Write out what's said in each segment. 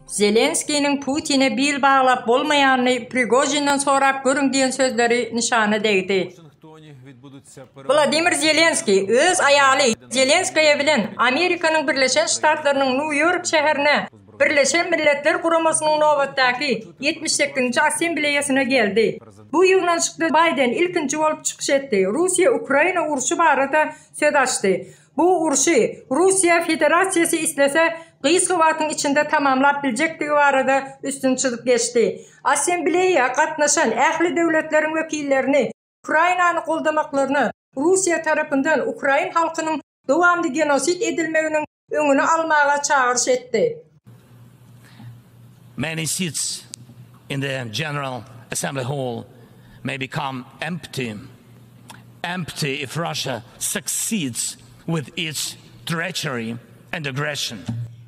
Zelenski'nin Putin'e bil bağlap bolmayanını Prigojin'den sorap görün diyen sözleri nişana değdi. Vladimir Zelenski öz ayalı Zelenski'ye bilen Amerika'nın Birleşen Ştatlarının New York şehrine Birleşen Milletler Kurumasının Novat'taki 78. Asambleyasına geldi. Bu yıldan çıktı Biden ilkinci olup çıkış etti. Rusya-Ukrayna uruşu barada söz açtı. Bu uruşu Rusya Federasyası istese Kıyıskıvat'ın içinde tamamlap bilecektiği barada üstün çıkıp geçti. Asambleyaya katnaşan ehli devletlerin vekillerini Ukrayna'nı koldamaklarını Rusya tarafından Ukrayn halkının devamlı genosit edilmeğinin önünü almaya çağrış etti. Many seats in the General Assembly Hall may become empty if Russia succeeds with its treachery and aggression.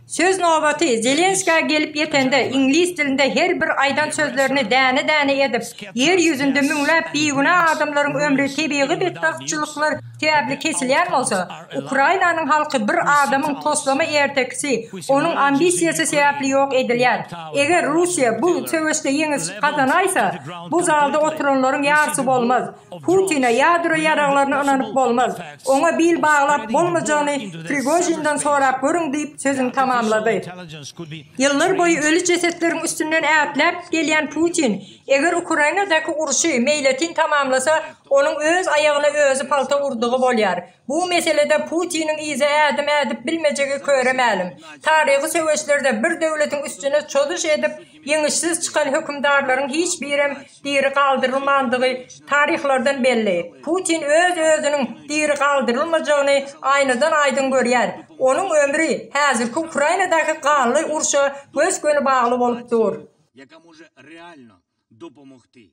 Söz növbəti Zelenski'ye gelip yetende İngiliz dilinde her bir aydan sözlerini däne edip yeryüzünde müňläp beýguna adamların ömrü tebiği betdagçylyklar täbli kesilýän bolsa, Ukraynanyň halky bir adamın toslama ertekisi, onun ambisiyası sebäpli ýok edilýär. Eger Rusya bu söwüşde ýeňis kazanaýsa, bu zalda oturanlaryň ýarşy bolmaz. Putin'e ýadro ýaraglaryny ynanyp bolmaz. Oňa bil baglap bolmajagyny Prigojin'den sorap görüň diýip sözüni tamamladı. Yıllar boyu ölü cesetlerin üstünden ätlep gelýän Putin, eger Ukrayna'daki uruşy meýletin tamamlasa, onun öz ayağına özü palta urdugy bolýar. Bu meselede Putin'in ize edip bilmejegi köremälim. Tarihi söwüşlerde bir döwletiň üstüne çödüş edip ýeňişsiz çykan hökümdarlaryň hiç birim diri galdyrylmandygy tarihlardan belli. Putin özüniň diri galdyrylmajagyny aynadan aýdyn görýär. Onun ömrü häzirki Ukrayna'daki kanlı urşa göz gönü bağlı bolup dur. Яка може реально допомогти.